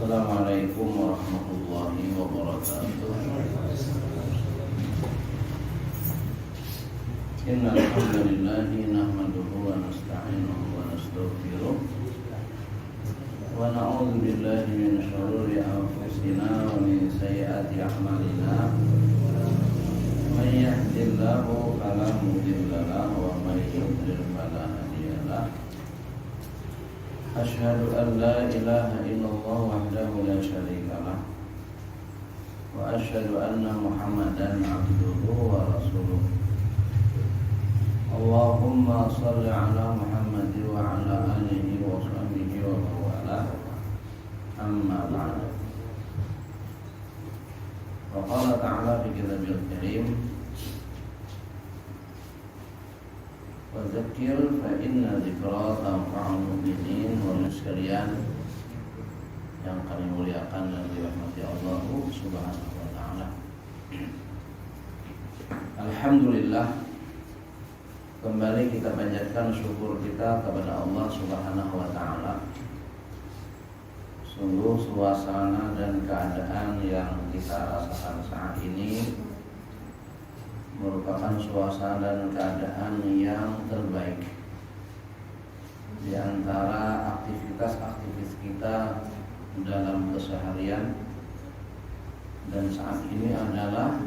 Assalamualaikum warahmatullahi wabarakatuh. Innal hamdalillahi nahmaduhu wa nasta'inuhu wa nastaghfiruh wa na'udzu billahi min shururi anfusina wa min sayyiati a'malina. May yahdihillahu fala mudilla lahu wa may yudlil fala hadiya lahu. Asyhadu an la ilaha illallah wahdahu la syarika lah wa asyhadu anna Muhammadan abduhu wa rasuluh. Allahumma shalli ala Muhammad wa ala alihi wa sahbihi wa wala. Amma ba'd. Wa qala ta'ala fi kitabil karim, wa dzakir fa inna dzikra tanfa'ul mu'minin. Wa sekalian yang kami muliakan dan dirahmati Allah Subhanahu wa taala. Alhamdulillah, kembali kita panjatkan syukur kita kepada Allah Subhanahu wa taala. Sungguh suasana dan keadaan yang kita rasakan saat ini merupakan suasana dan keadaan yang terbaik di antara aktivitas kita dalam keseharian, dan saat ini adalah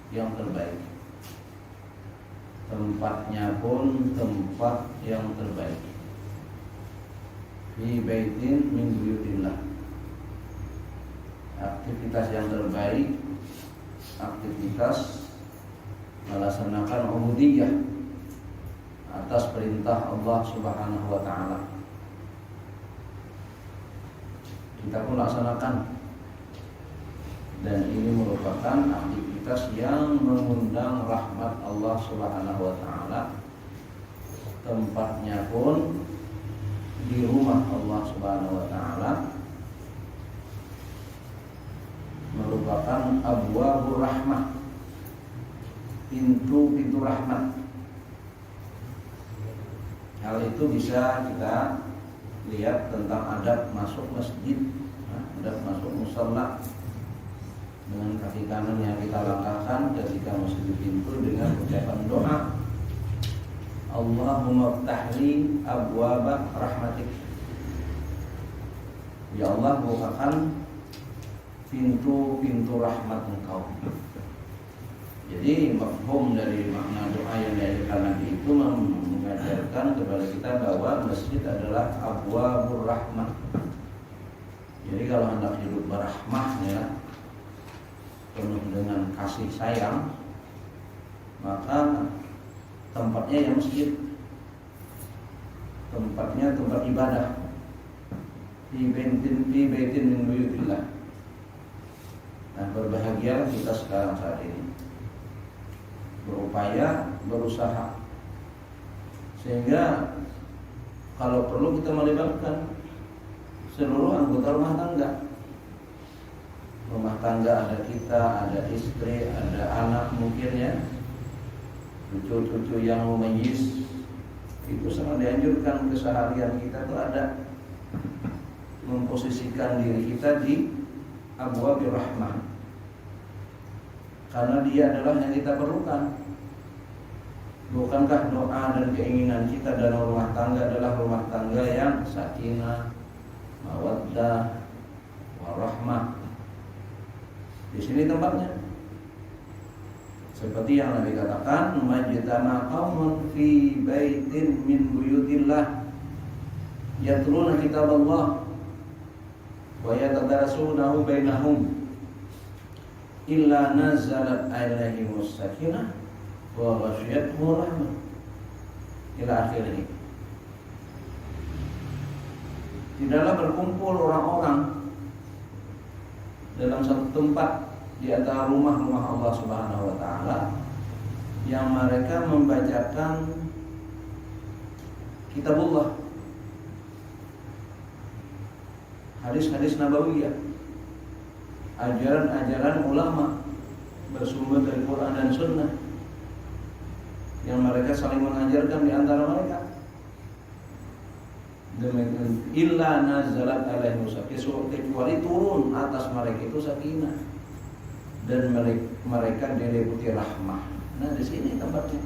yang terbaik. Tempatnya pun tempat yang terbaik. Fi baitin min buyutillah. Aktivitas yang terbaik, aktivitas melaksanakan ubudiyah atas perintah Allah Subhanahu wa taala. Kita pun laksanakan, dan ini merupakan aktivitas yang mengundang rahmat Allah Subhanahu wa taala. Tempatnya pun di rumah Allah Subhanahu wa taala, merupakan abwabur rahmah, pintu-pintu rahmat. Hal itu bisa kita lihat tentang adab masuk masjid, adab masuk musalla, dengan kaki kanan yang kita langkahkan ketika masuk di pintu dengan ucapan doa, Allahumma ftahli abwaba rahmatik. Ya Allah, bukakan pintu-pintu rahmat Engkau. Jadi mafhum dari makna doa yang diajarkan Nabi itu mengajarkan kepada kita bahwa masjid adalah abwabur rahmah. Jadi kalau hendak hidup berahmah, ya, penuh dengan kasih sayang, maka tempatnya ya masjid. Tempatnya tempat ibadah. Fi baitin min buyutillah. Nah, berbahagia kita sekarang saat ini, berupaya, berusaha, sehingga kalau perlu kita melibatkan seluruh anggota rumah tangga. Rumah tangga ada kita, ada istri, ada anak mungkin, ya, cucu-cucu yang mumayyiz. Itu sangat dianjurkan keseharian kita tuh ada memposisikan diri kita di abwabir rahmah, karena dia adalah yang kita perlukan. Bukankah doa dan keinginan kita dalam rumah tangga adalah rumah tangga yang sakinah, mawaddah, warahmah? Di sini tempatnya. Seperti yang Nabi katakan, majtama qaumun fi baitin min buyutillah yatluna kitaballah wa yatadarasunahu bainahum illa nazalat alaihimus sakinah wa ghasyiyatuhum rahmah, ila akhirih. Tidaklah berkumpul orang-orang dalam satu tempat di antara rumah-rumah Allah Subhanahu wa taala yang mereka membacakan kitabullah, hadis-hadis nabawiyah, ajaran-ajaran ulama bersumber dari Quran dan Sunnah, yang mereka saling mengajarkan di antara mereka. Demikian illa nazalat alaihim sakinah, kecuali turun atas mereka itu sakinah dan mereka diliputi rahmah. Nah di sini tempatnya.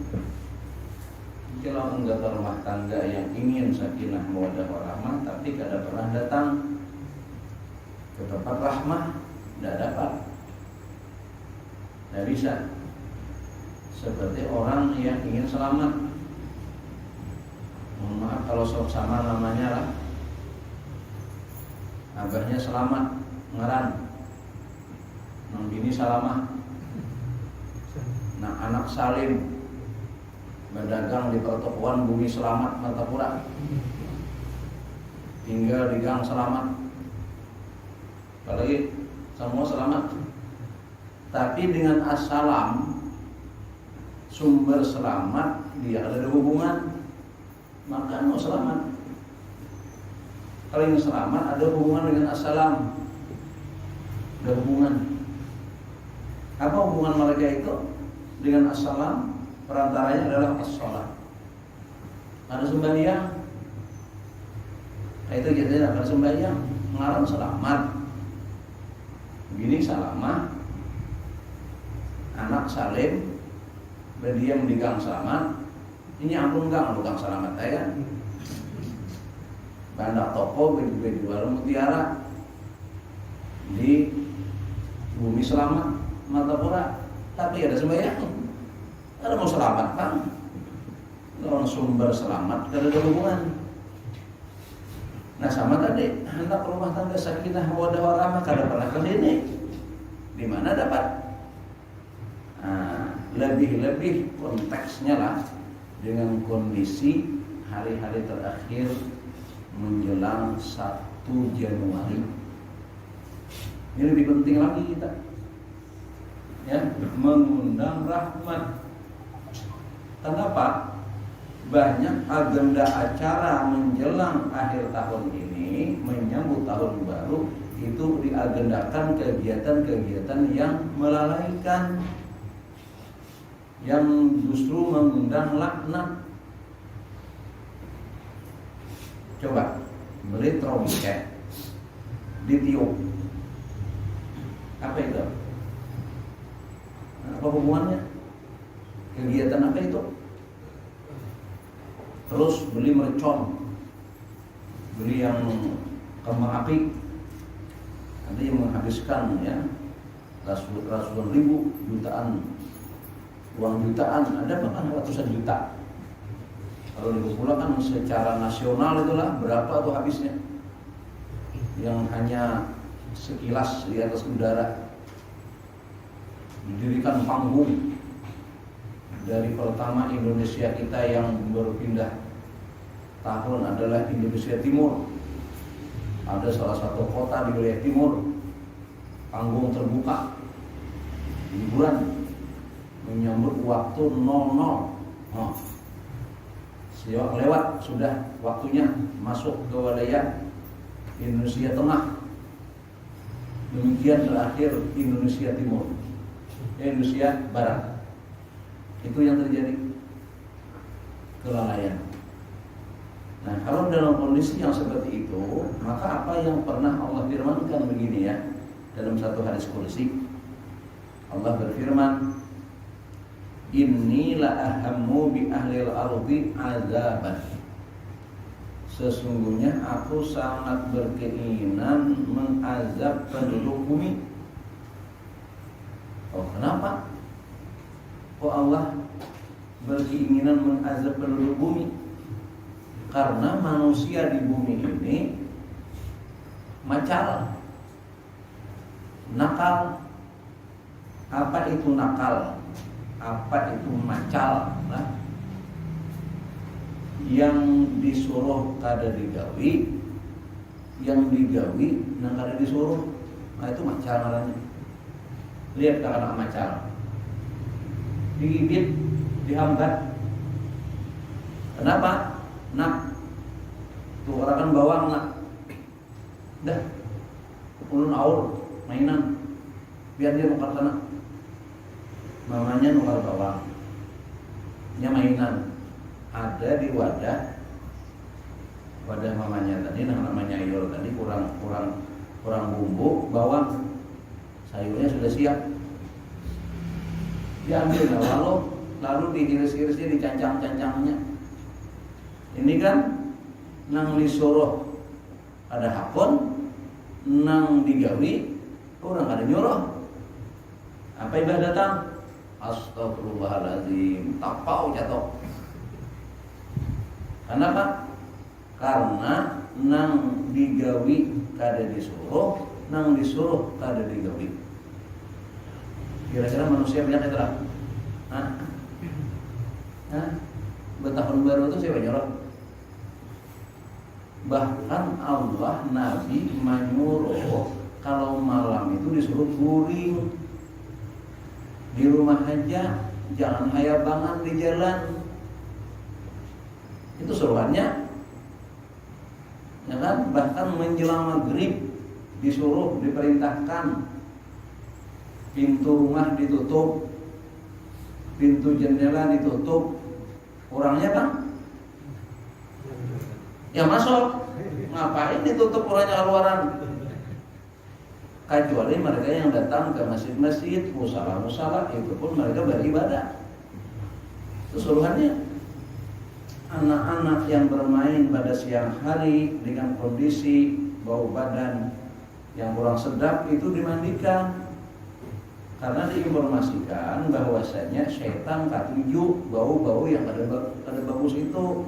Kalau anggota rumah tangga yang ingin sakinah mawaddah warahmah tapi tidak pernah datang ke tempat rahmah, tidak dapat, tidak bisa. Seperti orang yang ingin selamat, mohon maaf kalau sama namanya lah, abahnya selamat, ngaran, nang bini salamah, nah anak salim, berdagang di pertokoan Bumi Selamat Martapura, tinggal di Gang Selamat, apalagi semua selamat, tapi dengan assalam sumber selamat dia ada hubungan, maka mau selamat. Kalau yang selamat ada hubungan dengan assalam, ada hubungan. Apa hubungan mereka itu dengan assalam? Perantaranya adalah as-shalah. Ada sembahyang. Nah, itu kita ada sembahyang, ngaran selamat. Bini salamah, anak salim, berdiam di gang selamat. Ini ampun gang selamat ya. Bandak toko berjual mutiara di Bumi Selamat Martapura, tapi ada sembahyang. Ada mau selamat kan? Kalau sumber selamat tidak ada hubungan. Nah sama tadi hendak rumah tangga sakinah mawaddah warahmah kada pernah ke sini. Di mana dapat? Nah, lebih konteksnya lah dengan kondisi hari-hari terakhir menjelang 1 Januari. Ini lebih penting lagi kita, ya, mengundang rahmat. Kenapa? Banyak agenda acara menjelang akhir tahun ini, menyambut tahun baru, itu diagendakan kegiatan-kegiatan yang melalaikan, yang justru mengundang laknat. Coba beli trompet, ditiup, apa itu? Apa hubungannya? Kegiatan apa itu? Terus beli mercon, beli yang kembang api, ada yang menghabiskan ya ratusan ribu, jutaan, uang jutaan, ada bahkan ratusan juta. Kalau dikumpulkan secara nasional itulah berapa tuh habisnya? Yang hanya sekilas di atas udara. Didirikan panggung dari pertama Indonesia kita yang berpindah tahun adalah Indonesia Timur. Ada salah satu kota di wilayah timur, panggung terbuka, hiburan menyambut waktu 00. Lewat sudah waktunya masuk ke wilayah Indonesia Tengah. Demikian terakhir Indonesia Timur, Indonesia Barat. Itu yang terjadi, kelalaian. Nah, kalau dalam kondisi yang seperti itu, maka apa yang pernah Allah firmankan begini ya, dalam satu hadis qudsi, Allah berfirman, inni la ahammu bi ahlil ardi azaban. Sesungguhnya aku sangat berkeinginan mengazab penduduk bumi. Oh, kenapa? Oh, Allah berkeinginan mengazab penduduk bumi karena manusia di bumi ini macal, nakal. Apa itu nakal? Apa itu macal? Nah, yang disuruh kada digawi, yang digawi nang kada disuruh, nah itu macal namanya. Lihat kalau anak macal, digigit, dihambat. Kenapa? Nak, tuh orang kan bawang nak, dah, ulun aur mainan, biar dia nukar sana. Mamanya nukar bawang, nya mainan, ada di wadah, wadah mamanya tadi, namanya Yul tadi kurang bumbu, bawang, sayurnya sudah siap, diambil lalu diiris-irisnya, dicancang-cancangnya. Ini kan nang disuruh ada hakon, nang digawi orang ada nyuruh. Apa ibadah datang? Astagfirullahaladzim, tapau jatuh. Kenapa? Karena nang digawi kada disuruh, nang disuruh kada digawi. Kira-kira manusia banyak itu lah. Bertahun baru itu siapa nyuruh? Bahkan Allah Nabi menyuruh kalau malam itu disuruh guring di rumah aja, jangan hayabangan di jalan. Itu suruhannya, ya kan? Bahkan menjelang maghrib disuruh, diperintahkan pintu rumah ditutup, pintu jendela ditutup. Orangnya bang, ya masuk. Ngapain ditutup orangnya keluaran? Kecuali mereka yang datang ke masjid-masjid, musala-musala, itu pun mereka beribadah. Itu suruhannya. Anak-anak yang bermain pada siang hari dengan kondisi bau badan yang kurang sedap itu dimandikan. Karena diinformasikan bahwasanya setan ketujuh bau-bau yang ada bagus itu.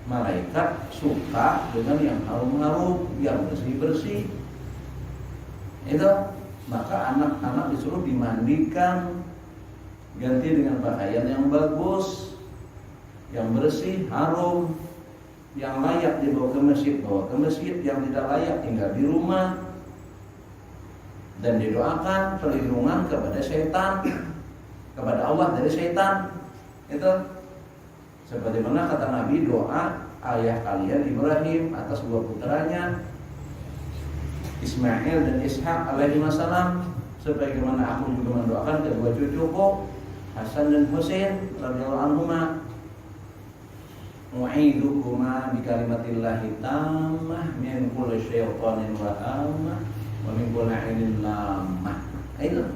Malaikat suka dengan yang harum-harum, yang bersih-bersih. Itu, maka anak-anak disuruh dimandikan, ganti dengan pakaian yang bagus, yang bersih, harum, yang layak dibawa ke masjid, bawa ke masjid, yang tidak layak tinggal di rumah. Dan didoakan perlindungan kepada setan, kepada Allah dari setan. Itu sebagaimana kata Nabi, doa ayah kalian Ibrahim atas dua putranya Ismail dan Ishak alaihi wassalam, sebagaimana aku juga mendoakan kedua cucuku Hasan dan Husain radhiyallahu anhuma. Mu'idukuma bi kalimatillahi tammah min kulli syaitanin wa hamah wa min kulli ainin lamah. Itu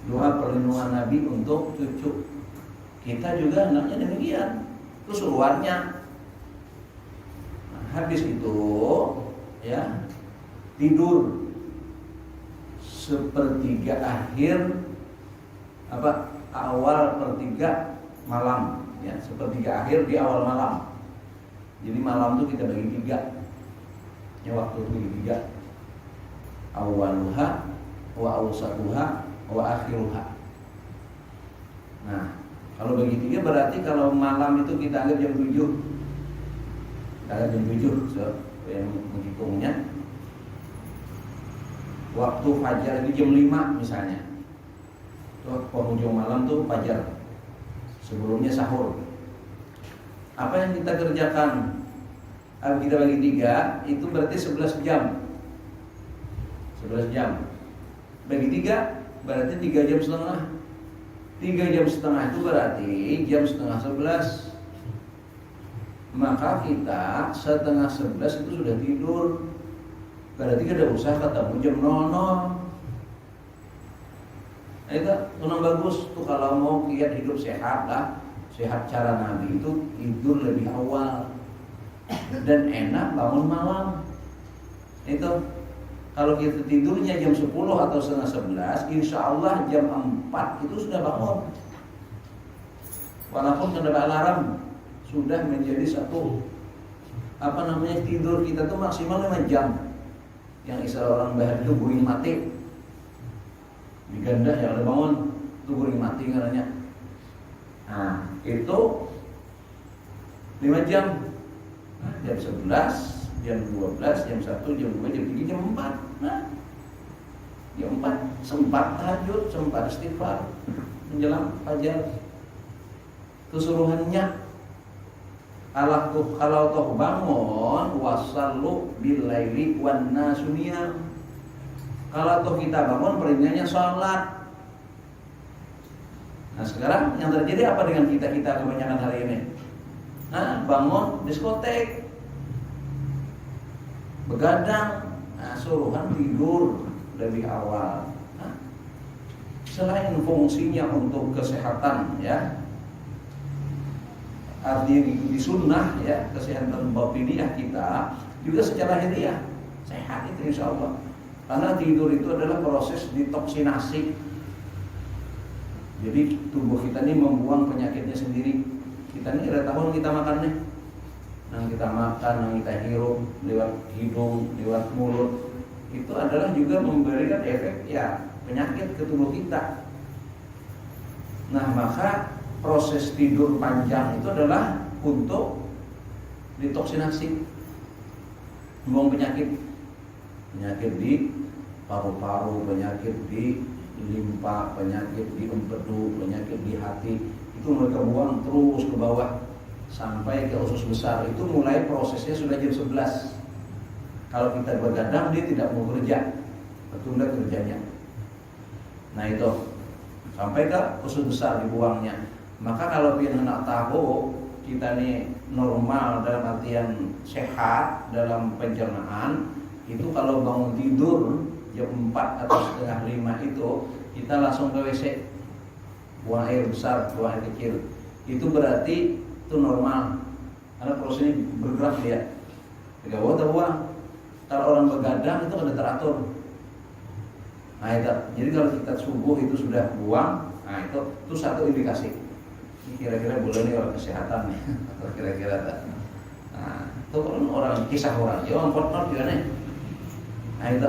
doa perlindungan Nabi untuk cucu kita juga, anaknya demikian. Itu suruhannya. Nah, habis itu ya tidur sepertiga akhir awal pertiga malam ya, sepertiga akhir di awal malam. Jadi malam itu kita bagi tiga ya, waktu itu bagi tiga, awaluha wa awsatuha wa akhiruha. Nah, kalau bagi tiga berarti kalau malam itu kita anggap jam 7. Kita anggap jam 7 so, yang menghitungnya. Waktu fajar itu jam 5 misalnya. Tuh penghujung malam tuh fajar. Sebelumnya sahur. Apa yang kita kerjakan? Kita bagi 3 itu berarti 11 jam. 11 jam. Bagi 3 berarti 3 jam setengah. 3 jam setengah itu berarti jam setengah 11. Maka kita setengah 11 itu sudah tidur. Berarti kita usah ketemu jam 00. Itu memang bagus tuh kalau mau kiat hidup sehat lah. Sehat cara Nabi itu tidur lebih awal dan enak bangun malam. Itu kalau kita tidurnya jam 10 atau setengah 11, insya Allah jam 4 itu sudah bangun. Walaupun tidak ada alarm, sudah menjadi satu tidur kita tuh maksimal 5 jam. Yang istilah orang Bahar itu guring mati. Diganda yang ada bangun itu guring mati katanya. Nah, itu 5 jam. Nah, jam 11, jam 12, jam 1, jam 2, jam 3, jam 4. Nah, jam 4 sempat tahajud, sempat istighfar menjelang fajar. Itu suruhannya. Kalau toh bangun wasallu billaili wan nasu niyam. Kalau toh kita bangun perintahnya sholat. Nah sekarang yang terjadi apa dengan kita kebanyakan hari ini? Bangun diskotek, begadang, suruhan tidur lebih awal. Selain fungsinya untuk kesehatan, ya, artinya di sunnah, ya, kesehatan batiniah kita, juga secara hadiah sehat itu insya Allah. Karena tidur itu adalah proses detoksinasi. Jadi tubuh kita ini membuang penyakitnya sendiri. Kita ini ada tahun kita makan nih, yang kita makan, yang kita hirup lewat hidung, lewat mulut, itu adalah juga memberikan efek, ya, penyakit ke tubuh kita. Nah, maka proses tidur panjang itu adalah untuk detoksinasi, membuang penyakit di paru-paru, penyakit di limpa, penyakit di empedu, penyakit di hati, itu mereka buang terus ke bawah sampai ke usus besar. Itu mulai prosesnya sudah jam 11. Kalau kita begadang, dia tidak mau kerja, tertunda kerjanya. Nah, itu sampai ke usus besar dibuangnya. Maka kalau kita nak tahu kita nih normal dalam artian sehat dalam pencernaan, itu kalau bangun tidur jam 4 atau setengah 5 itu kita langsung ke WC, buang air besar, buang air kecil. Itu berarti itu normal, karena prosesnya bergerak dia. Jika buang, kalau orang begadang itu ada teratur. Nah, itu. Jadi kalau kita subuh itu sudah buang, nah itu satu indikasi. Ini kira-kira boleh nih kalau kesehatan nih, atau kira-kira. Nah, itu kalau orang kisah orang Jawa, orang juga nih. Nah, itu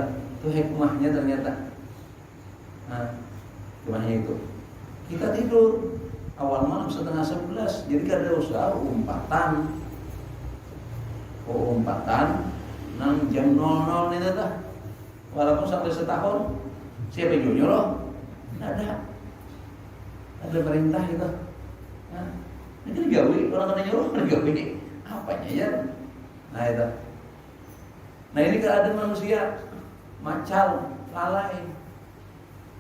hikmahnya ternyata. Nah, hikmahnya itu kita tidur awal malam setengah 11, jadi kada usah umpatan. Nang jam 00 nih dah. Walaupun sampai setahun, siapa yang nyuruh? Ada perintah gitu. Nah, ini digawe, orang kena nyuruh digawe. Apanya ya? Nah, itu. Nah, ini keadaan manusia macal, lalai,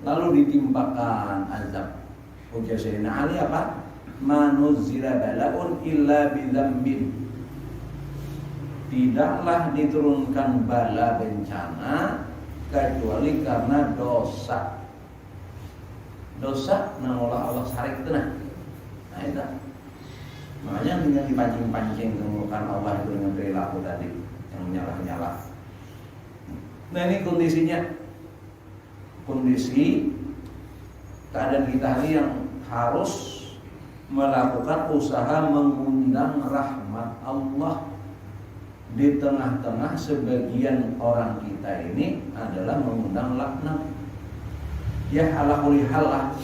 lalu ditimpakan azab. Ujar Sayyidina Ali apa? Manuzila bala'un illa bidzambin. Tidaklah diturunkan bala bencana kecuali karena dosa. Dosa menolak Allah sarik itu nah. Nah, itu. Makanya dengan dipancing-pancing kemukan Allah itu dengan perilaku tadi yang menyala-nyala. Nah, ini kondisinya. Kondisi keadaan kita hari yang harus melakukan usaha mengundang rahmat Allah. Di tengah-tengah sebagian orang kita ini adalah mengundang laknat. Ya, ala kulli hal lah.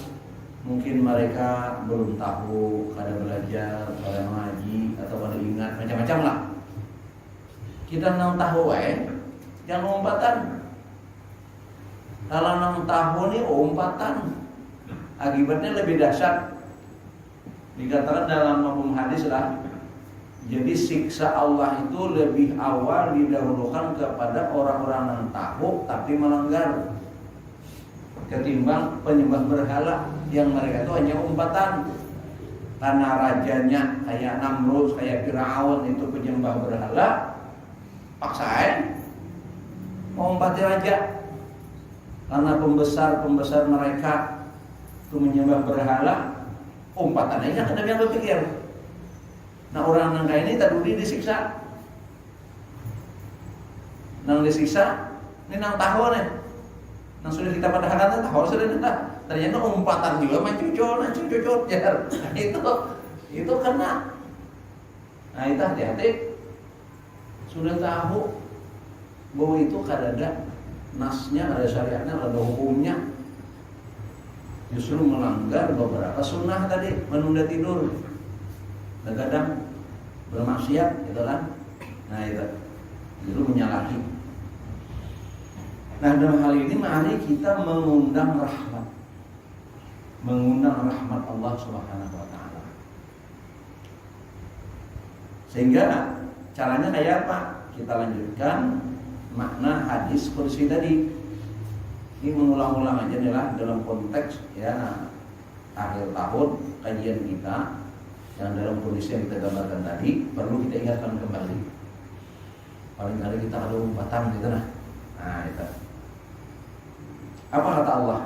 Mungkin mereka belum tahu, kada belajar, kada ngaji, atau kada ingat, macam-macam lah. Kita nang tahu jangan umpatan. Kalau nang tahu nih umpatan, akibatnya lebih dahsyat. Dikatakan dalam hukum hadis lah, jadi siksa Allah itu lebih awal didahulukan kepada orang-orang yang tahu tapi melanggar, ketimbang penyembah berhala yang mereka itu hanya umpatan. Karena rajanya kayak Namrud, kayak Firaun itu penyembah berhala, paksain mau umpati raja. Karena pembesar mereka itu menyembah berhala, umpatannya kan ada yang berpikir. Nah, orang yang kayak ini tadi disiksa. Nang disiksa, ini nang tahu nih. Nang sudah kita padahkan tahu sudah nih. Ternyata umpatan juga cucur jar. Itu kena. Nah, itu hati-hati. Sudah tahu bahwa itu kadada nasnya, ada syariatnya, ada hukumnya. Justru melanggar beberapa sunnah tadi, menunda tidur, begadang, bermaksiat, gitu kan? Nah, itu justru menyalahi. Nah, dalam hal ini mari kita mengundang rahmat Allah Subhanahu wa taala. Sehingga caranya kayak apa? Kita lanjutkan makna hadis kursi tadi. Ini mengulang-ulang aja nih lah dalam konteks ya akhir tahun kajian kita. yang dalam kondisi yang kita gambarkan tadi perlu kita ingatkan kembali. Paling kali kita ada umpatan gitu nah. Nah itu. Apa kata Allah?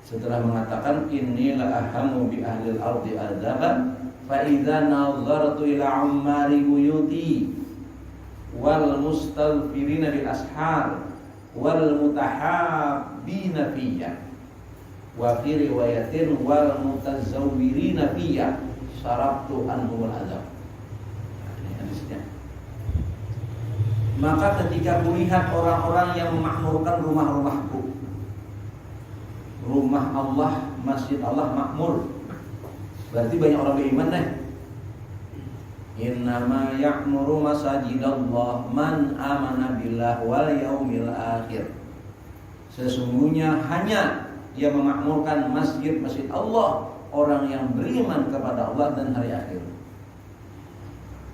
Setelah mengatakan inilah ahamu bi ahlil ardi adzaban fa idza nazartu ila ummari buyuti wal mustaghfirina bil ashar wal mutahabbina fiyya wa fi riwayatin wal mutazawwirina fiyya sarabtu anhumul azab. Ini hadisnya. Maka ketika kulihat orang-orang yang memakmurkan rumah-rumahku, rumah Allah, masjid Allah makmur, berarti banyak orang beriman deh. Innama ya'muru masajidallah man amana billah wal yaumil akhir. Sesungguhnya hanya yang memakmurkan masjid-masjid Allah orang yang beriman kepada Allah dan hari akhir.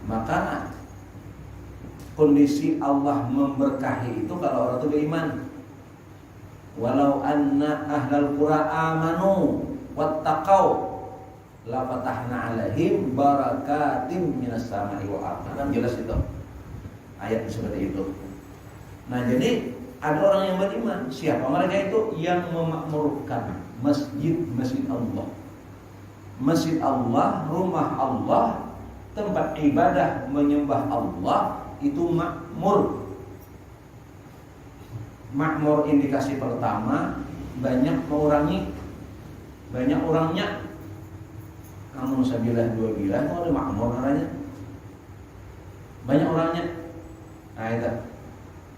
Maka kondisi Allah memberkahi itu kalau orang itu beriman. Walau anna ahlal qura amanu wattaqau la fatahna alaihim barakatim minas sama'i wal ardh. Kan jelas itu. Ayat seperti itu. Nah, jadi ada orang yang beriman. Siapa mereka itu? Yang memakmurkan masjid-masjid Allah. Masjid Allah, rumah Allah, tempat ibadah menyembah Allah itu makmur. Makmur indikasi pertama banyak mengurangi, banyak orangnya. Namun sabilah dua bilah itu ada makmur namanya. Banyak orangnya. Nah itu.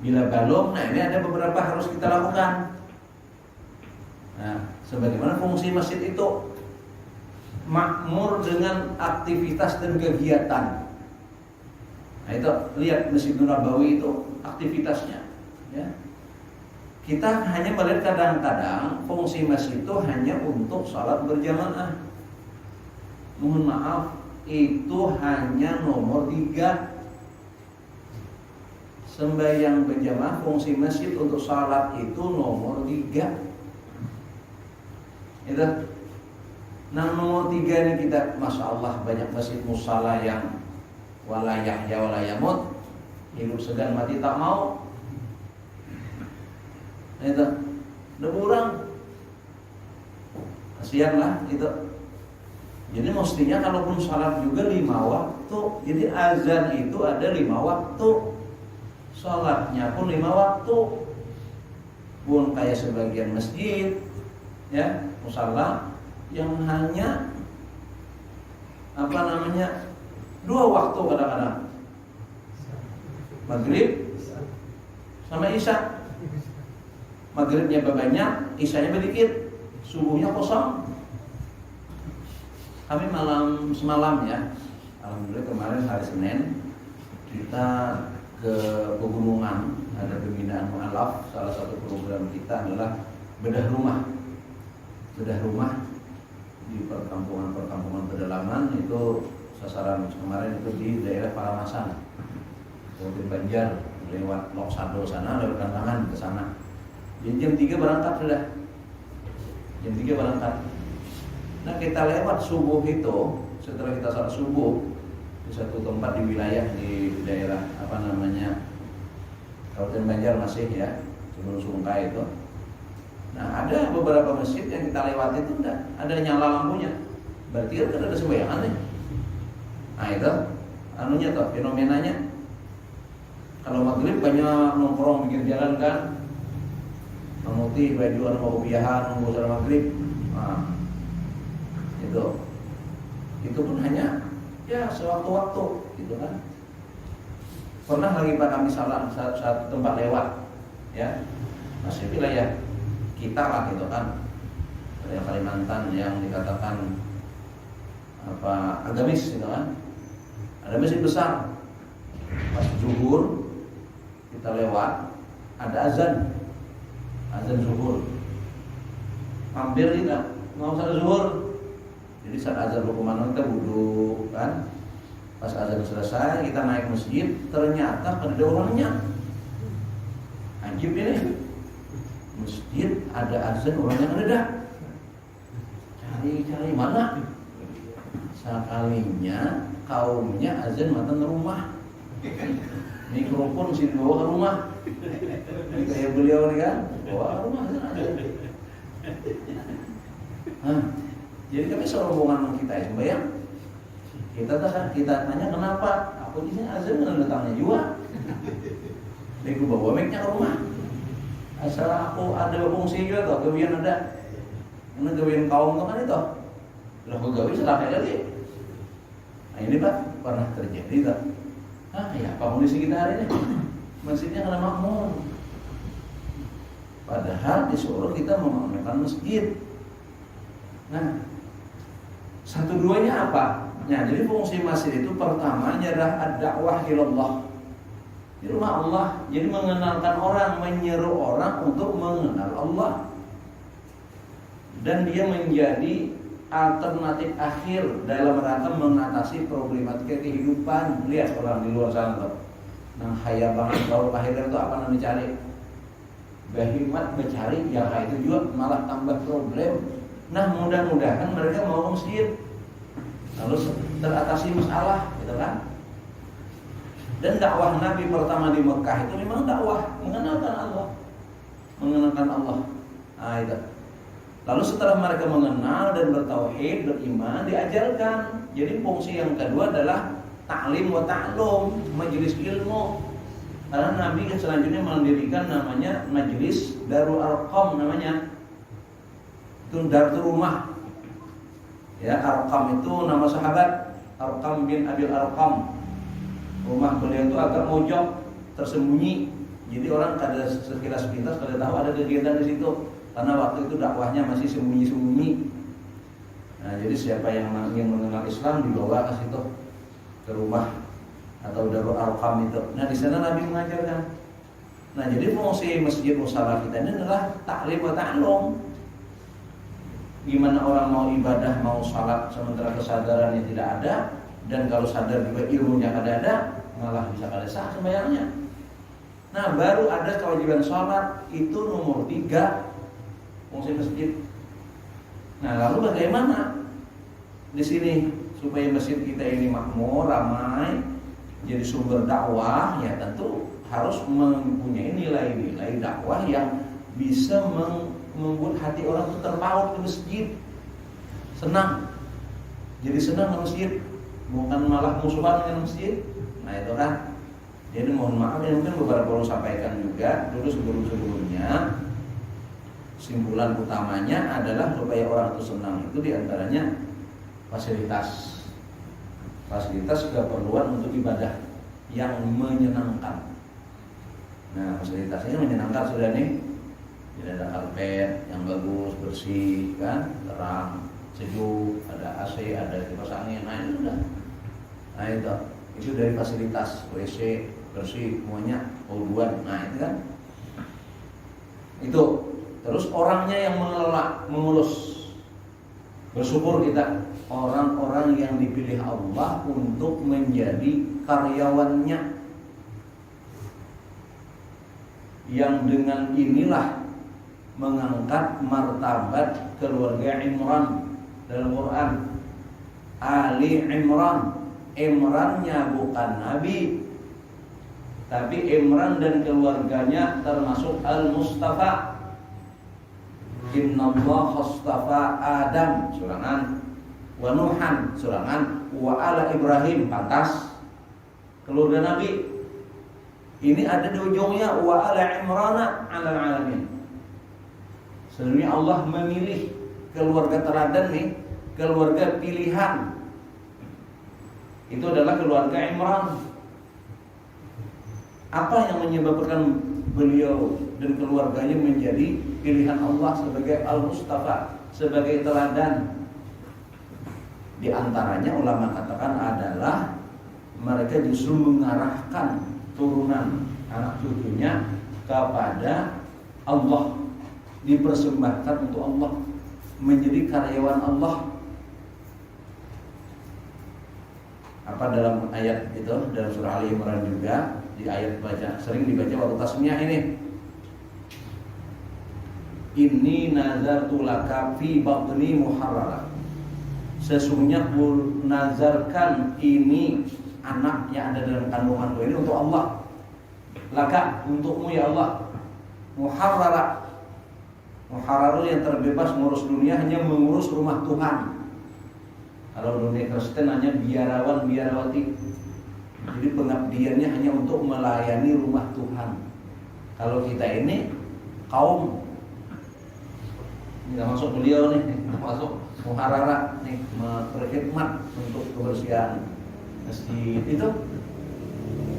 Bila belum, nah ini ada beberapa harus kita lakukan. Nah, sebagaimana fungsi masjid itu makmur dengan aktivitas dan kegiatan. Nah itu lihat Masjidun Nabawi itu aktivitasnya. Ya. Kita hanya melihat kadang-kadang fungsi masjid itu hanya untuk salat berjamaah. Mohon maaf, itu hanya nomor 3. Sembahyang berjamaah fungsi masjid untuk salat itu nomor 3. Itu. Nah nomor 3 ini kita, masya Allah banyak masjid musala yang walayah ya walayamut, hidup segan mati tak mau. Itu udah kurang, kasihanlah itu. Jadi mestinya kalaupun salat juga 5 waktu. Jadi azan itu ada 5 waktu, salatnya pun 5 waktu. Pun kayak sebagian masjid, ya musala yang hanya 2 waktu kadang-kadang, maghrib sama isya. Maghribnya banyak, isyanya sedikit, subuhnya kosong. Kami semalam ya, alhamdulillah kemarin hari Senin kita ke pegunungan, ada pembinaan mu'alaf. Salah satu program kita adalah bedah rumah di perkampungan pedalaman. Itu sasaran kemarin itu di daerah Paramasan, Kabupaten Banjar, lewat Loksado sana, lewat Kandangan ke sana. Jadi jam 3 berangkat sudah. Jam 3 berangkat. Nah kita lewat subuh itu, setelah kita salat subuh di satu tempat di wilayah di daerah Kabupaten Banjar masih ya, sebelum Sungkai itu. Nah ada beberapa masjid yang kita lewati itu enggak ada nyala lampunya, berarti kan ada sembayangan nih. Nah itu anunya toh fenomenanya. Kalau maghrib banyak nongkrong pinggir jalan kan, memutih baju mau kopiahan nunggu salat maghrib. Nah, itu pun hanya ya sewaktu-waktu gitu kan. Pernah lagi Pak kami salah satu tempat lewat ya, masih wilayah kita lah gitu kan, wilayah Kalimantan yang dikatakan agamis gitu kan. Ada masjid besar, pas zuhur kita lewat ada azan zuhur, hampir kita mau salat zuhur. Jadi saat azan berkumandang kita wudhu kan. Pas azan selesai kita naik masjid, ternyata ada orangnya. Ajib ini. Masjid ada azan, orangnya ada dah. Cari mana? Sekalinya kaumnya azan matan rumah, mikrofon sih bawa ke rumah. Ini kayak beliau nih kan, bawa ke rumah azan. Jadi kami serombongan kita ya sembahyang. Kita tanya kenapa? Aku di sini azan kan datangnya juga. Jadi aku bawa mic-nya ke rumah. Asal aku ada fungsi juga toh, gawian ada. Karena gawian kaum tuh kan itu. Lah aku gawe selama kali. Nah ini Pak pernah terjadi tak? Ya kondisi kita hari ini masjidnya kena makmur. Padahal disuruh kita memakmurkan masjid. Nah, satu duanya apa? Nah, jadi fungsi masjid itu pertamanya adalah ad-da'wah ilallah. Di rumah Allah, jadi mengenalkan orang, menyeru orang untuk mengenal Allah. Dan dia menjadi alternatif akhir dalam rangka mengatasi problematika kehidupan. Lihat orang di luar sana tuh, nang kaya banget kalau akhirnya itu apa namanya cari? Bahimat mencari, ya itu juga malah tambah problem. Nah mudah-mudahan mereka mau ke masjid, lalu teratasi masalah, gitu kan? Dan dakwah Nabi pertama di Mekah itu memang dakwah mengenalkan Allah, Nah itu. Lalu setelah mereka mengenal dan bertauhid, beriman, diajarkan. Jadi fungsi yang kedua adalah ta'lim wa ta'lum, majelis ilmu. Karena Nabi selanjutnya mendirikan namanya majelis Darul Arqam namanya. Itu Darul Rumah. Ya, Arqam itu nama sahabat Arqam bin Abil Arqam. Rumah beliau itu agak mojok, tersembunyi. Jadi orang kada sekilas pintas kada tahu ada kegiatan di situ. Karena waktu itu dakwahnya masih sembunyi-sembunyi. Nah, jadi siapa yang mengenal Islam dibawa ke situ, ke rumah atau Darul Arqam itu. Nah, di sana Nabi mengajarkan. Nah, jadi fungsi masjid musala kita ini adalah ta'lim wa ta'lum. Gimana orang mau ibadah, mau salat sementara kesadarannya tidak ada, dan kalau sadar juga ilmunya ada, malah bisa kada sah sembahyangnya. Nah, baru ada kewajiban salat itu nomor 3 fungsi masjid. Nah, lalu bagaimana di sini supaya masjid kita ini makmur, ramai, jadi sumber dakwah? Ya tentu harus mempunyai nilai-nilai dakwah yang bisa membuat hati orang itu terpaut ke masjid, senang. Jadi senang ke masjid, bukan malah musuhan dengan masjid. Nah itu kan. Jadi mohon maaf ya, mungkin beberapa perlu sampaikan juga dulu sebelumnya. Simpulan utamanya adalah supaya orang itu senang itu diantaranya fasilitas keperluan untuk ibadah yang menyenangkan. Nah fasilitasnya menyenangkan sudah nih, tidak ada karpet yang bagus, bersih kan, terang, sejuk, ada AC, ada kipas angin, nah itu sudah. Nah itu dari fasilitas, WC bersih semuanya, O2, nah itu kan. Itu. Terus orangnya yang mengelola, mengurus. Bersyukur kita orang-orang yang dipilih Allah untuk menjadi karyawannya, yang dengan inilah mengangkat martabat keluarga Imran dalam Quran. Ali Imran, Imrannya bukan Nabi, tapi Imran dan keluarganya termasuk Al-Mustafa. Innallaha astafa Adam surangan, wa Nuhan surangan, wa ala Ibrahim pantas keluarga Nabi. Ini ada di ujungnya wa ala Imrana ala alamin. Sebenarnya Allah memilih keluarga teladan nih, keluarga pilihan. Itu adalah keluarga Imran. Apa yang menyebabkan beliau dan keluarganya menjadi pilihan Allah sebagai Al-Mustafa, sebagai teladan? Di antaranya ulama katakan adalah mereka justru mengarahkan turunan anak cucunya kepada Allah, dipersembahkan untuk Allah, menjadi karyawan Allah. Apa dalam ayat itu dalam surah Ali Imran juga, di ayat sering dibaca waktu tasmiyah ini, inni nazartu laka fi batni muharrara, sesungguhnya ku nazarkan ini anak yang ada dalam kandunganku ini untuk Allah. Laka, untukmu ya Allah. Muharrara, muharraru yang terbebas mengurus dunia, hanya mengurus rumah Tuhan. Kalau dunia Kristen hanya biarawan biarawati, jadi pengabdiannya hanya untuk melayani rumah Tuhan. Kalau kita ini kaum, nggak masuk beliau nih, masuk muharrara nih, berkhidmat untuk kebersihan masjid itu.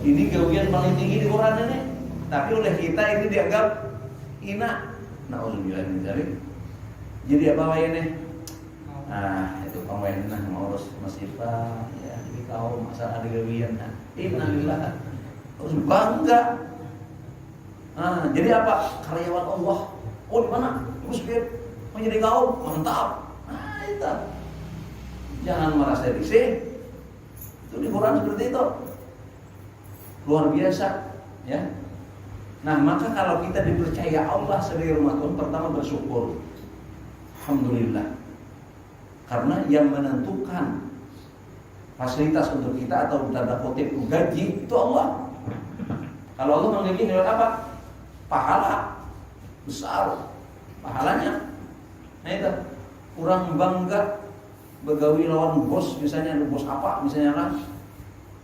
Ini kerugian paling tinggi di Quran ini, tapi oleh kita ini dianggap ina. Nauzubillah min dzalik. Jadi apa wayane? Itu kamu nah ngurus masjid ya, di kaum masalah digawian. Innalillah. Harus bangga. Jadi apa? Karyawan Allah. Oh, di mana? Muslim. Menjadi kaum mantap. Itu. Jangan merasa risih. Itu di Quran seperti itu. Luar biasa, ya. Nah, maka kalau kita dipercaya Allah sebagai rumah Tuhan, pertama bersyukur. Alhamdulillah. Karena yang menentukan fasilitas untuk kita atau tanda kutip gaji itu Allah. Kalau Allah menggaji lewat apa? Pahala besar pahalanya. Nah itu kurang bangga begawi lawan bos, misalnya ada bos apa misalnya lah,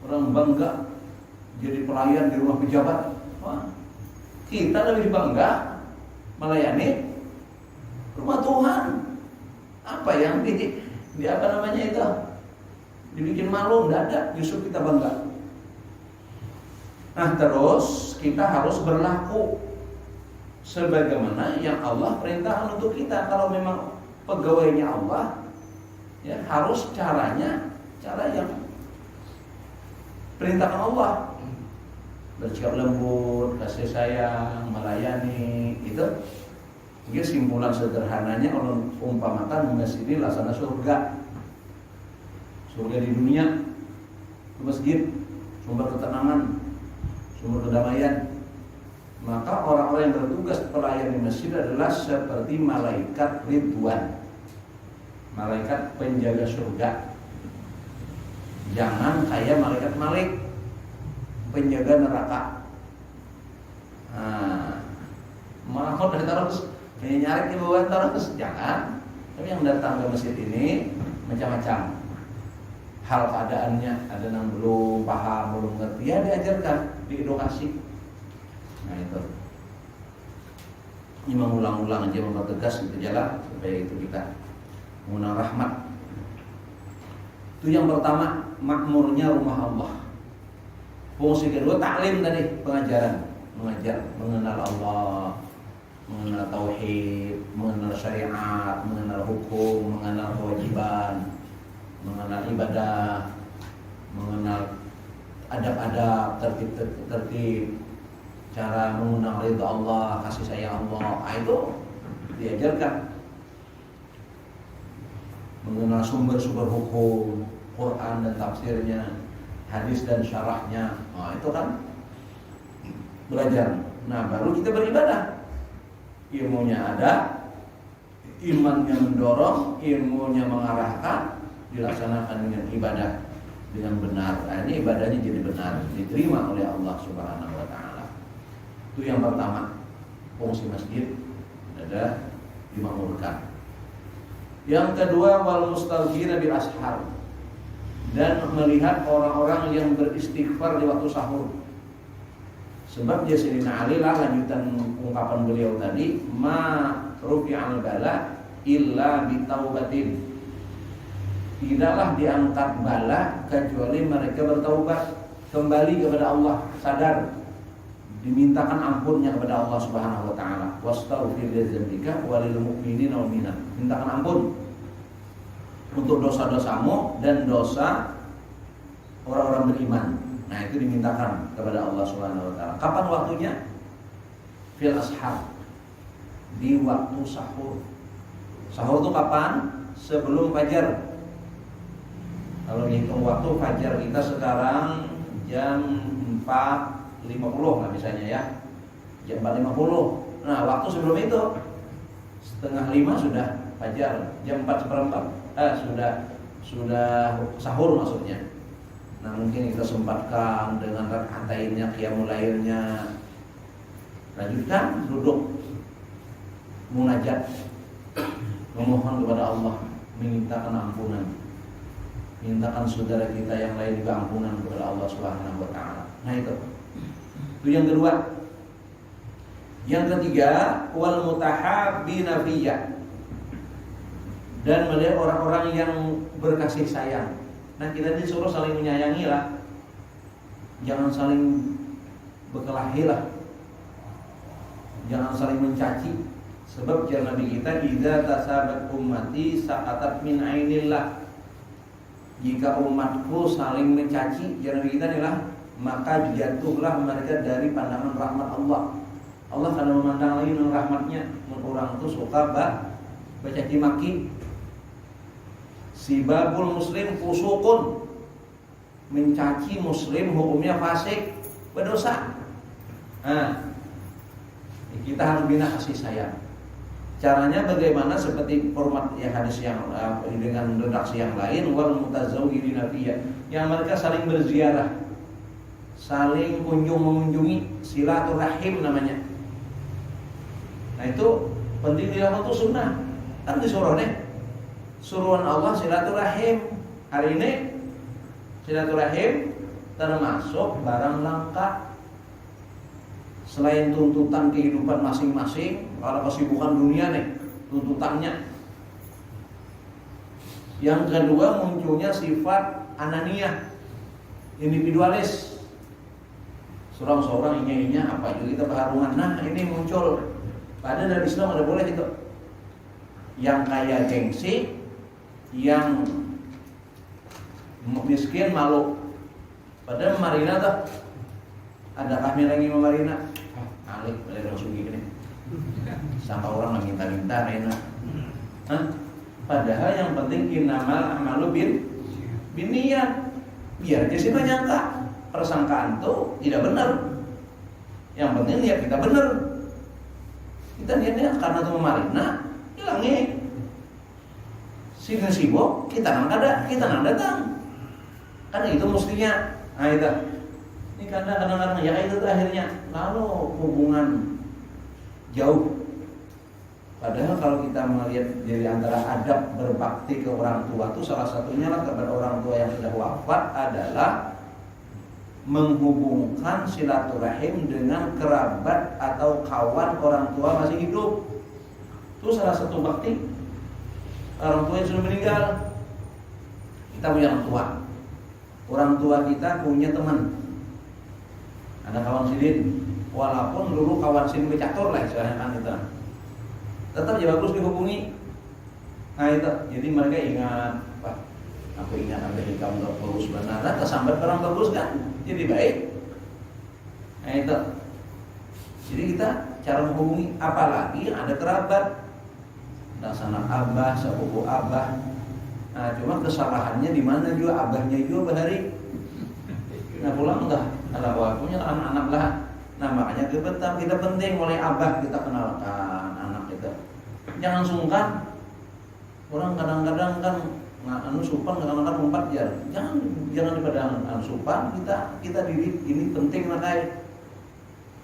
orang bangga jadi pelayan di rumah pejabat. Wah, kita lebih bangga melayani rumah Tuhan. Apa yang di apa namanya itu dibikin malu, tidak ada, justru kita bangga. Nah terus kita harus berlaku sebagaimana yang Allah perintahkan untuk kita. Kalau memang pegawainya Allah, ya harus cara yang perintahkan Allah. Bersikap lembut, kasih sayang, melayani, itu mungkin simpulan sederhananya Allah umpamakan masjid ini laksana surga. Surga di dunia itu masjid, sumber ketenangan, sumber kedamaian. Maka orang-orang yang bertugas pelayan di masjid adalah seperti malaikat Ridwan, malaikat penjaga surga. Jangan kayak malaikat Malik, penjaga neraka. Mau terus nyari di bawah terus, jangan. Tapi yang datang ke masjid ini macam-macam hal keadaannya, ada yang belum paham, belum ngerti, ya diajarkan, diedukasi. Nah itu, ini mengulang-ulang aja, mempertegas itu jalan supaya itu kita mengundang rahmat. Itu yang pertama, makmurnya rumah Allah. Fungsi kedua, taklim tadi, pengajaran, mengajar, mengenal Allah, mengenal tauhid, mengenal syariat, mengenal hukum, mengenal kewajiban, mengenal ibadah, mengenal adab-adab, tertib, cara mengundang ridha Allah, kasih sayang Allah. Itu diajarkan. Mengenal sumber-sumber hukum, Quran dan tafsirnya, hadis dan syarahnya. Itu kan belajar. Nah, baru kita beribadah. Ilmunya ada, imannya mendorong, ilmunya mengarahkan, dilaksanakan dengan ibadah dengan benar. Nah, ini ibadahnya jadi benar, diterima oleh Allah Subhanahu wa taala. Itu yang pertama, fungsi masjid adalah dimakmurkan. Yang kedua, wal mustalghina bil ashar, dan melihat orang-orang yang beristighfar di waktu sahur. Sebab Sayyidina Ali lah lanjutan ungkapan beliau tadi, ma rufi'al bala illa bitaubatin. Tidaklah diangkat bala kecuali mereka bertaubat, kembali kepada Allah, sadar, dimintakan ampunnya kepada Allah Subhanahu wa taala. Wastaghfir lidzambika walil mu'minina wal mu'minat. Mintakan ampun untuk dosa-dosamu dan dosa orang-orang beriman. Nah, itu dimintakan kepada Allah Subhanahu wa taala. Kapan waktunya? Fil ashar. Di waktu sahur. Sahur itu kapan? Sebelum fajar. Kalau dihitung waktu fajar kita sekarang jam 4.50 lah misalnya ya. Jam 4.50. Nah, waktu sebelum itu 4:30 sudah fajar. Jam 4:15 sudah sudah sahur maksudnya. Nah mungkin kita sempatkan dengan rakatainnya, qiyamul lailnya, lanjutkan duduk munajat, memohon kepada Allah, memintakan ampunan, mintakan saudara kita yang lain juga ampunan kepada Allah Subhanahu wa taala. Nah itu yang kedua. Yang ketiga, wal mutahabbina fiyya, dan melihat orang-orang yang berkasih sayang. Nah kita disuruh saling menyayangi lah, jangan saling berkelahi lah, jangan saling mencaci. Sebab jalan Nabi kita, idza tasabat ummati saqatat min ainillah, jika umatku saling mencaci, jalan Nabi kita adalah maka jatuhlah mereka dari pandangan rahmat Allah. Allah akan memandang lagi dengan rahmatnya. Orang itu suka bacaci maki. Sibabul muslim fusukun, mencaci muslim hukumnya fasik, berdosa. Nah, kita harus bina kasih sayang. Caranya bagaimana? Seperti format ya hadis yang dengan redaksi yang lain, wal mutazawwidina fiyya, yang mereka saling berziarah, saling mengunjungi, silaturahim namanya. Nah itu penting dilakukan, itu sunnah. Kan disuruh nih, suruhan Allah silaturahim. Hari ini silaturahim termasuk barang langka. Selain tuntutan kehidupan masing-masing, kalau kesibukan dunia nih tuntutannya. Yang kedua, munculnya sifat ananiyah, individualis. Seorang-seorang inya-inya apa juga kita berharungan. Nah ini muncul. Padahal dalam Islam ada boleh itu. Yang kaya gengsi, yang miskin malu. Padahal Marina tuh, ada kami lagi sama Marina. Alik, boleh langsung gini. Sampai orang minta-minta Marina. Padahal yang penting innamal a'malu binniyat. Biar aja sih nyangka persangkaan tuh tidak benar. Yang penting niat kita benar. Kita niatnya karena itu Marina, hilangnya. Sehingga sibuk, kita nang datang. Karena itu mestinya. Nah itu. Ini kadang-kadang ya itu akhirnya lalu hubungan jauh. Padahal kalau kita melihat dari antara adab berbakti ke orang tua itu salah satunya lah kepada orang tua yang sudah wafat adalah menghubungkan silaturahim dengan kerabat atau kawan orang tua masih hidup. Itu salah satu bakti. Orang tua yang sudah meninggal, kita punya orang tua. Orang tua kita punya teman. Ada kawan sidin, walaupun dulu kawan sidin becatur lah istilahnya kan itu. Tetap ya bagus dihubungi. Nah itu, jadi mereka ingat, Pak, aku ingat sampai kamu gak bagus benar, kesambat orang bagus kan, jadi baik. Nah itu, jadi kita cara menghubungi, apalagi yang ada kerabat, ada sanak abah, sepupu abah. Nah cuma kesalahannya di mana juga abahnya juga bahari. Nah pulang enggak, ada waktunya anak-anak lah. Nah makanya kita penting mulai abah kita kenalkan anak kita. Jangan sungkan. Orang kadang-kadang kan supan kadang-kadang 4 jam. Jangan daripada supan kita didik ini penting makanya.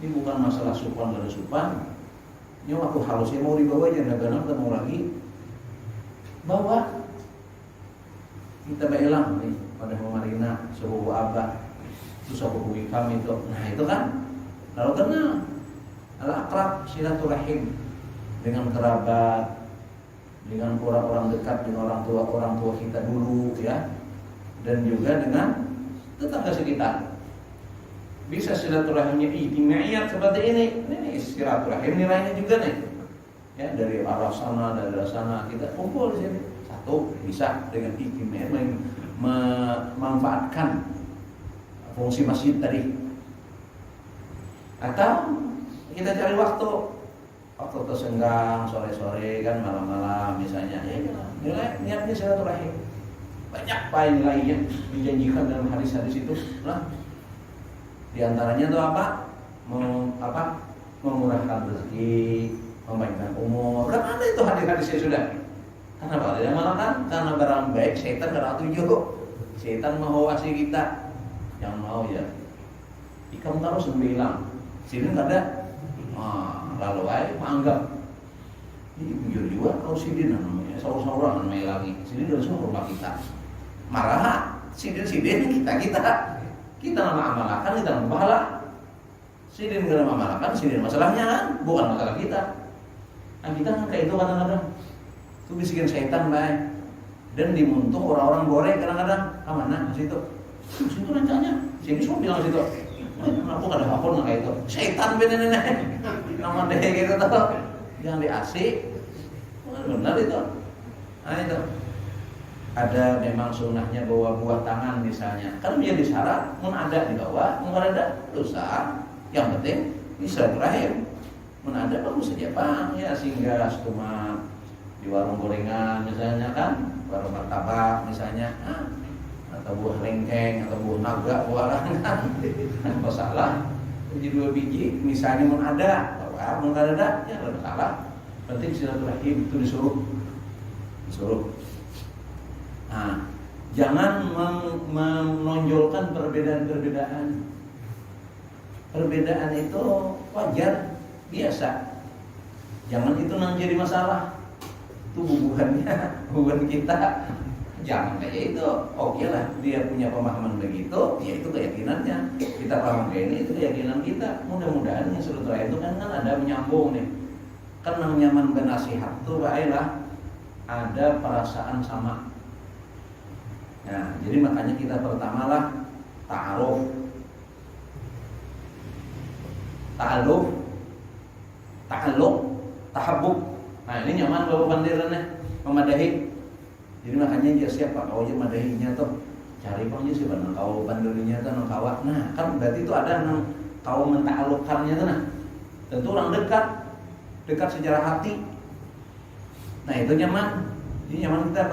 Ini bukan masalah supan dari supan. Ini waktu halusnya mau dibawa aja, dagangan ketemu lagi. Bawa. Kita belang nih pada Marina sepupu abah. Terus hubungi kami itu. Nah itu kan lalu kenal al-akrab silaturahim dengan kerabat, dengan orang-orang dekat, dengan orang tua kita dulu ya, dan juga dengan tetangga sekitar. Bisa silaturahimnya ijtimaiyat seperti ini silaturahim nilainya juga nih ya, dari arah sana dari arah sana kita kumpul di sini satu, bisa dengan ijtimaiyat memanfaatkan fungsi masjid tadi. Atau kita cari waktu tersenggang sore-sore kan, malam-malam misalnya ya, nilai niatnya silaturahim banyak apa nilainya dijanjikan dalam hadis-hadis itu lah. Di antaranya itu memurahkan rezeki, membaikkan umur. Kan ada itu hadis-hadisnya sudah. Karena apa? Yang mana kan? Karena barang baik setan karena tujuh. Setan mengawasi kita. Yang mau ya. Ikan terus bilang, sini nggak ada. Lalu aja menganggap. Ini bujur juga kalau sidin namanya, saur-sauran namanya lagi. Sidin dari semua rumah kita. Marah, sidin kita nama amalakan, kita nama pahala. Sidin kita nama amalakan, sidin masalahnya kan, bukan masalah kita. Nah kita kan kayak itu kadang-kadang. Itu bisikin setan baik. Dan dimuntuh orang-orang goreng kadang-kadang. Mana situ? Situ rencanya. Sini semua bilang situ. Aku kada hafal nggak kayak itu. Setan bener-bener. Nama deh gitu tuh. Jangan diasik. Benar itu. Nah itu. Ada memang sunnahnya bawa buah tangan misalnya. Kan menjadi syarat. Mun ada di bawah, mun ada dosa. Yang penting bisa terakhir. Mun ada bagus saja Pak. Ya sehingga cuma di warung gorengan misalnya kan, warung martabak misalnya, atau buah lengkeng atau buah naga, buah langgan. Apa salah? Jadi 2 biji misalnya mun ada, mun ada ya enggak salah. Penting silaturahim itu disuruh. Nah, jangan menonjolkan perbedaan-perbedaan. Perbedaan itu wajar, biasa. Jangan itu menjadi masalah. Itu hubungan kita. Jangan kayak itu. Oke lah, dia punya pemahaman begitu, ya itu keyakinannya. Kita paham kayak ini, itu keyakinan kita. Mudah-mudahan yang silaturahim itu kan ada menyambung nih. Kan nyaman bernasihat tuh baiklah ada perasaan sama. Nah, jadi makanya kita pertama lah ta'aruf, ta'alluq, tahabbub. Nah, ini nyaman bawa bandirannya, memadahi. Jadi makanya dia siapa kau aja madahinya tuh. Cari pang sih benar kau bandurinya tuh nang kawat. Nah, kan berarti itu ada nang kau menta'alluqkannya tuh nah. Tentu orang dekat secara hati. Nah, itu nyaman. Jadi nyaman kita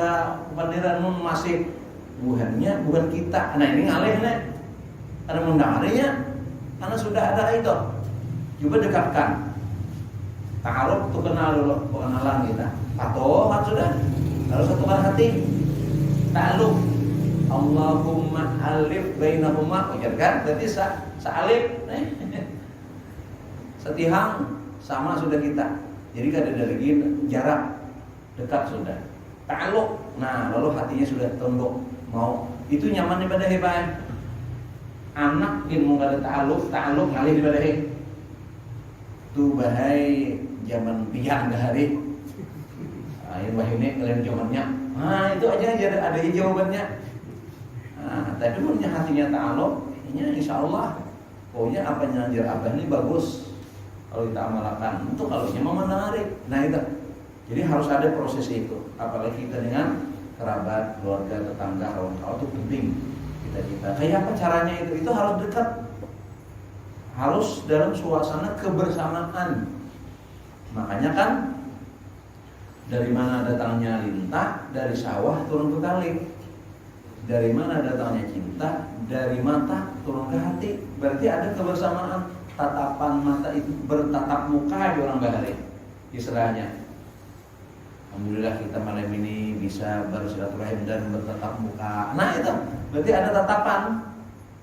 bandiran masih buhannya bukan kita. Nah ini ngalih nih. Karena mendangarinya karena sudah ada itu. Coba dekatkan. Ta'aruf itu kenal dulu, pengenalan kita. Patohan sudah. Harus satukan hati. Ta'aluf. Allahumma alif bainahuma. Ujarkan. Berarti sa'alif. Setihang sama sudah kita. Jadi kada ada lagi jarak. Dekat sudah. Ta'aluf. Nah lalu hatinya sudah tunduk. Mau itu nyaman ibadah hebat. Anak ilmu kada ta'aluf ngalih ibadah. Tu bahai zaman pian dahari. Ayo bah ini kalian jawabannya. Nah itu aja ada jawabannya. Nah, tapi punya hatinya ta'aluf, ini insyaallah pokoknya apa yang anjir abah ini bagus kalau kita amalkan. Itu kalau memang menarik. Nah itu. Jadi harus ada proses itu. Apalagi kita dengan kerabat, keluarga, tetangga, kawan-kawan itu penting kita. Kayak apa caranya itu? Itu harus dekat. Harus dalam suasana kebersamaan. Makanya kan dari mana datangnya lintah? Dari sawah turun ke kali. Dari mana datangnya cinta? Dari mata turun ke hati. Berarti ada kebersamaan. Tatapan mata itu bertatap muka di orang bahari. Istilahnya. Alhamdulillah kita malam ini bisa bersilaturahim dan bertatap muka. Nah itu berarti ada tatapan,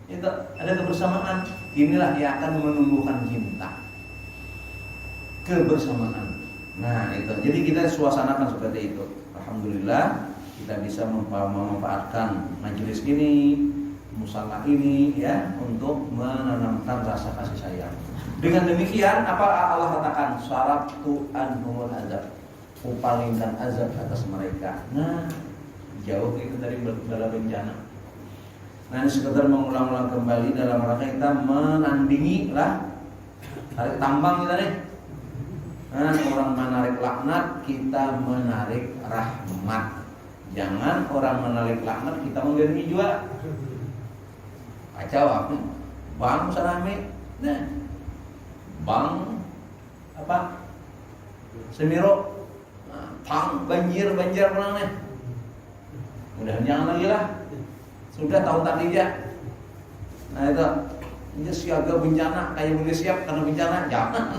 itu ada kebersamaan. Inilah yang akan menumbuhkan cinta, kebersamaan. Nah itu. Jadi kita suasanakan seperti itu. Alhamdulillah kita bisa memanfaatkan majelis ini, musala ini ya untuk menanamkan rasa kasih sayang. Dengan demikian apa Allah katakan? Syaratu anhumul azab. Kupalingkan azab atas mereka. Nah, jauh itu dari bala bencana. Nah, ini sekedar mengulang-ulang kembali dalam rangka kita menandingi lah tarik tambang kita nih. Nah, orang menarik laknat, kita menarik rahmat. Jangan orang menarik laknat, kita mengiringi juga. Kacau apa? Bang Sarami, nah, bang apa? Semiro. Pang banjir pulang nih. Mudah jangan lagi lah. Sudah tahun tadi aja. Nah itu, ini siaga bencana kayak boleh siap karena bencana jangan.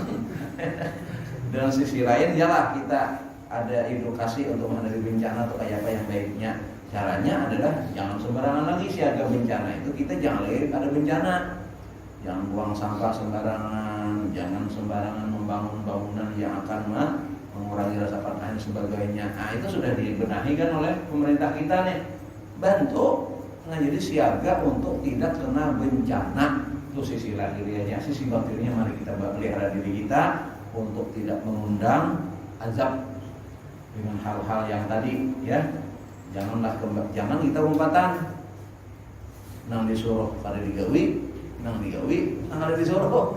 Dengan sisi lain jalah kita ada edukasi untuk menghadapi bencana atau kayak apa yang baiknya. Caranya adalah jangan sembarangan lagi siaga bencana itu, kita jangan lagi ada bencana. Jangan buang sampah sembarangan, jangan sembarangan membangun bangunan yang akan mengurangi rasa pantai dan sebagainya. Nah, itu sudah dibenahi kan oleh pemerintah kita nih. Bantu menjadi siaga untuk tidak kena bencana. Itu sisi lahiriahnya, sisi batinnya mari kita pelihara diri kita untuk tidak mengundang azab dengan hal-hal yang tadi ya. Jangan kita umpatan nang disuruh pada digawi, nang ada disuruh.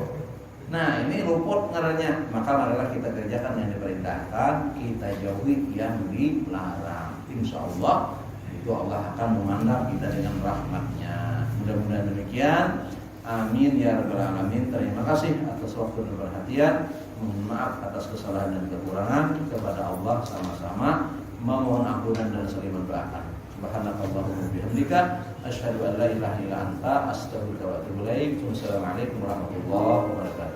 Nah, ini luput ngarannya. Maka marilah kita kerjakan yang diperintahkan, kita jauhi yang dilarang. Insyaallah itu Allah akan memandang kita dengan rahmatnya. Mudah-mudahan demikian. Amin ya rabbal alamin. Terima kasih atas waktu dan perhatian. Mohon maaf atas kesalahan dan kekurangan. Kepada Allah sama-sama memohon ampunan dan saling mendoakan. Subhanakallahumma bihamdika asyhadu an la ilaha illa anta astaghfiruka wa atubu ilaik. Wassalamualaikum warahmatullahi wabarakatuh.